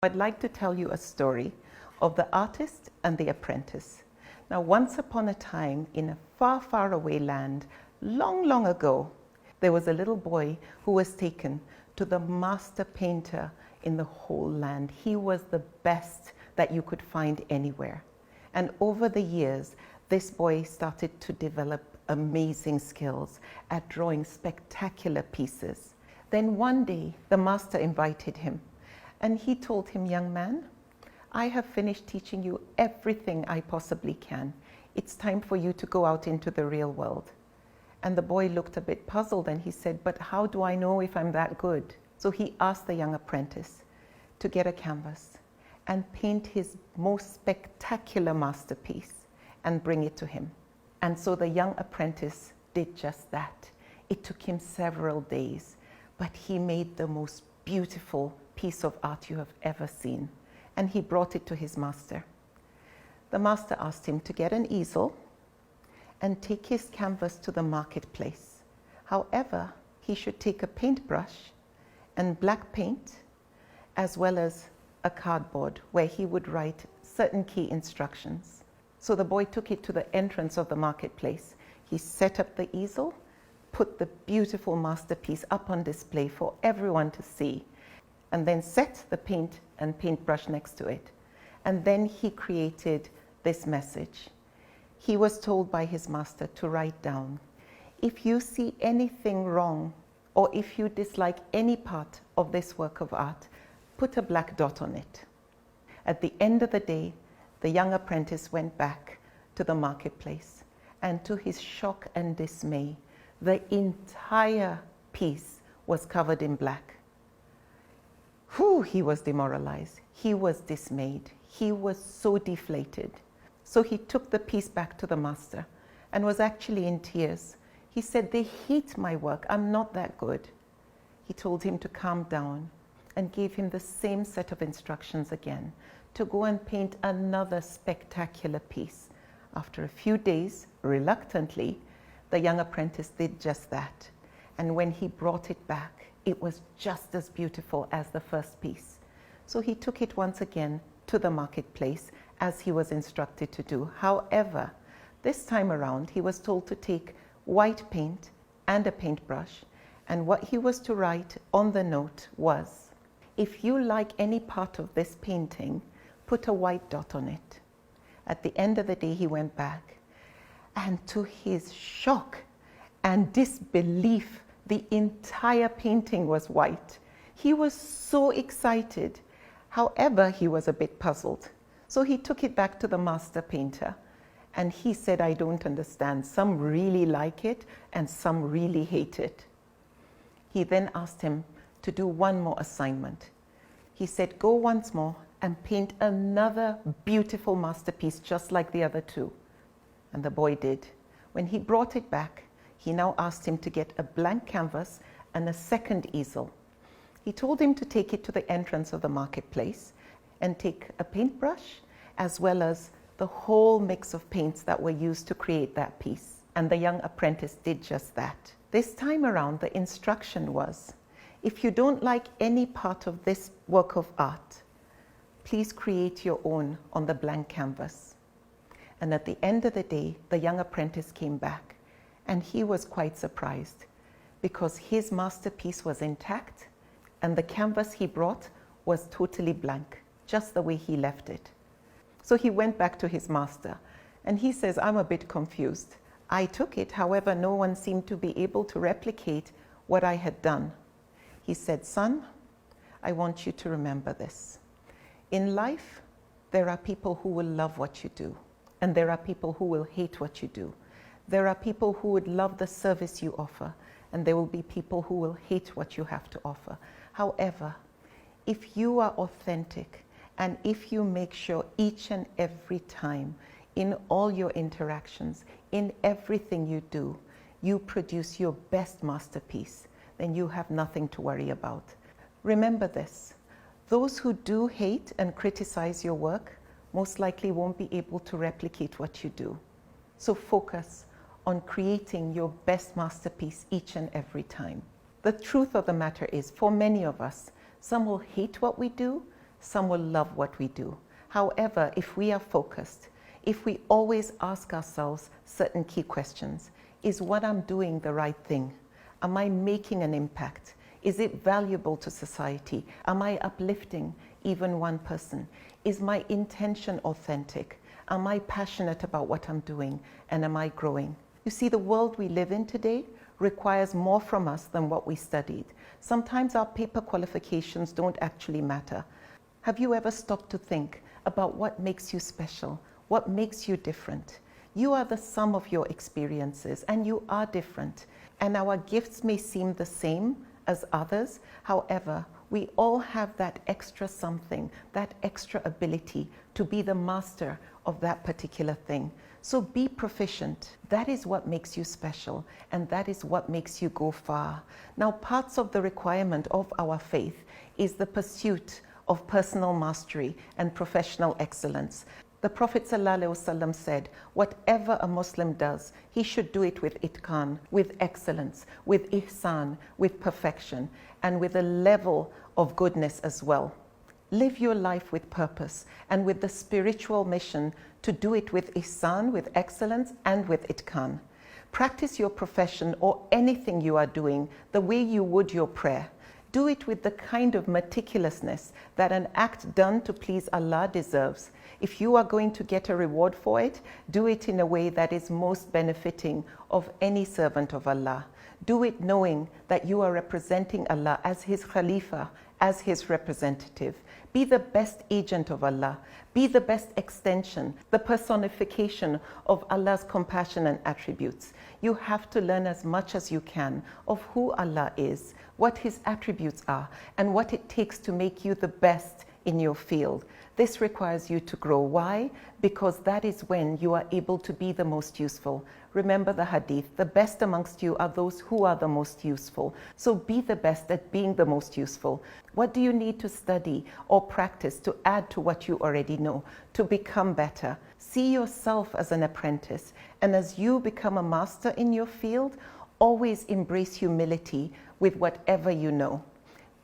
I'd like to tell you a story of the artist and the apprentice. Now, once upon a time, in a far, far away land, long, long ago, there was a little boy who was taken to the master painter in the whole land. He was the best that you could find anywhere. And over the years, this boy started to develop amazing skills at drawing spectacular pieces. Then one day, the master invited him. And he told him, "Young man, I have finished teaching you everything I possibly can. It's time for you to go out into the real world." And the boy looked a bit puzzled and he said, "But how do I know if I'm that good?" So he asked the young apprentice to get a canvas and paint his most spectacular masterpiece and bring it to him. And so the young apprentice did just that. It took him several days, but he made the most beautiful piece of art you have ever seen. And he brought it to his master. The master asked him to get an easel and take his canvas to the marketplace. However, he should take a paintbrush and black paint, as well as a cardboard where he would write certain key instructions. So the boy took it to the entrance of the marketplace. He set up the easel, put the beautiful masterpiece up on display for everyone to see, and then set the paint and paintbrush next to it. And then he created this message. He was told by his master to write down, "If you see anything wrong, or if you dislike any part of this work of art, put a black dot on it." At the end of the day, the young apprentice went back to the marketplace, and to his shock and dismay, the entire piece was covered in black. He was demoralized. He was dismayed. He was so deflated. So he took the piece back to the master and was actually in tears. He said, "They hate my work. I'm not that good." He told him to calm down and gave him the same set of instructions again to go and paint another spectacular piece. After a few days, reluctantly, the young apprentice did just that. And when he brought it back, it was just as beautiful as the first piece. So he took it once again to the marketplace as he was instructed to do. However, this time around, he was told to take white paint and a paintbrush, and what he was to write on the note was, "If you like any part of this painting, put a white dot on it." At the end of the day, he went back, and to his shock and disbelief, the entire painting was white. He was so excited. However, he was a bit puzzled. So he took it back to the master painter, and he said, "I don't understand. Some really like it and some really hate it." He then asked him to do one more assignment. He said, "Go once more and paint another beautiful masterpiece just like the other two." And the boy did. When he brought it back, he now asked him to get a blank canvas and a second easel. He told him to take it to the entrance of the marketplace and take a paintbrush as well as the whole mix of paints that were used to create that piece. And the young apprentice did just that. This time around, the instruction was, "If you don't like any part of this work of art, please create your own on the blank canvas." And at the end of the day, the young apprentice came back. And he was quite surprised because his masterpiece was intact and the canvas he brought was totally blank, just the way he left it. So he went back to his master and he says, "I'm a bit confused. I took it, however, no one seemed to be able to replicate what I had done." He said, "Son, I want you to remember this. In life, there are people who will love what you do, and there are people who will hate what you do. There are people who would love the service you offer, and there will be people who will hate what you have to offer. However, if you are authentic, and if you make sure each and every time, in all your interactions, in everything you do, you produce your best masterpiece, then you have nothing to worry about. Remember this, those who do hate and criticize your work most likely won't be able to replicate what you do. So focus on creating your best masterpiece each and every time. The truth of the matter is, for many of us, some will hate what we do, some will love what we do. However, if we are focused, if we always ask ourselves certain key questions, is what I'm doing the right thing? Am I making an impact? Is it valuable to society? Am I uplifting even one person? Is my intention authentic? Am I passionate about what I'm doing? And am I growing? You see, the world we live in today requires more from us than what we studied. Sometimes our paper qualifications don't actually matter. Have you ever stopped to think about what makes you special? What makes you different? You are the sum of your experiences, and you are different. And our gifts may seem the same as others. However, we all have that extra something, that extra ability to be the master of that particular thing. So be proficient. That is what makes you special, and that is what makes you go far. Now, parts of the requirement of our faith is the pursuit of personal mastery and professional excellence. The Prophet ﷺ said, whatever a Muslim does, he should do it with itqan, with excellence, with ihsan, with perfection, and with a level of goodness as well. Live your life with purpose and with the spiritual mission to do it with ihsan, with excellence, and with itqan. Practice your profession or anything you are doing the way you would your prayer. Do it with the kind of meticulousness that an act done to please Allah deserves. If you are going to get a reward for it, do it in a way that is most benefiting of any servant of Allah. Do it knowing that you are representing Allah as His Khalifa, as His representative. Be the best agent of Allah. Be the best extension, the personification of Allah's compassion and attributes. You have to learn as much as you can of who Allah is, what His attributes are, and what it takes to make you the best in your field. This requires you to grow. Why? Because that is when you are able to be the most useful. Remember the hadith, the best amongst you are those who are the most useful. So be the best at being the most useful. What do you need to study or practice to add to what you already know, to become better? See yourself as an apprentice, and as you become a master in your field, always embrace humility with whatever you know.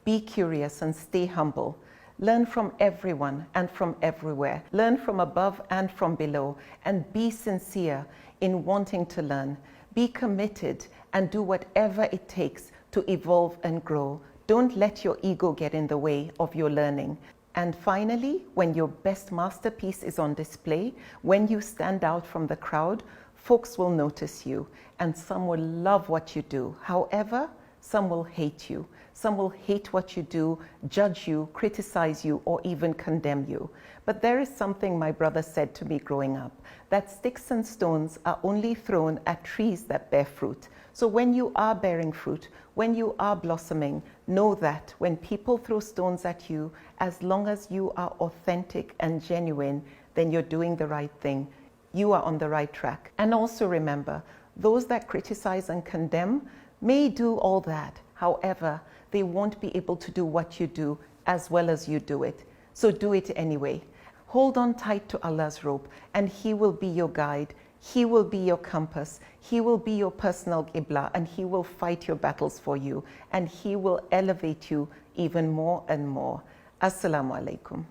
Be curious and stay humble. Learn from everyone and from everywhere. Learn from above and from below, and be sincere in wanting to learn. Be committed and do whatever it takes to evolve and grow. Don't let your ego get in the way of your learning. And finally, when your best masterpiece is on display, when you stand out from the crowd, folks will notice you, and some will love what you do. However, some will hate you. Some will hate what you do, judge you, criticize you, or even condemn you. But there is something my brother said to me growing up, that sticks and stones are only thrown at trees that bear fruit. So when you are bearing fruit, when you are blossoming, know that when people throw stones at you, as long as you are authentic and genuine, then you're doing the right thing. You are on the right track. And also remember, those that criticize and condemn may do all that. However, they won't be able to do what you do as well as you do it. So do it anyway. Hold on tight to Allah's rope, and He will be your guide. He will be your compass. He will be your personal qibla, and He will fight your battles for you, and He will elevate you even more and more. Assalamu alaikum.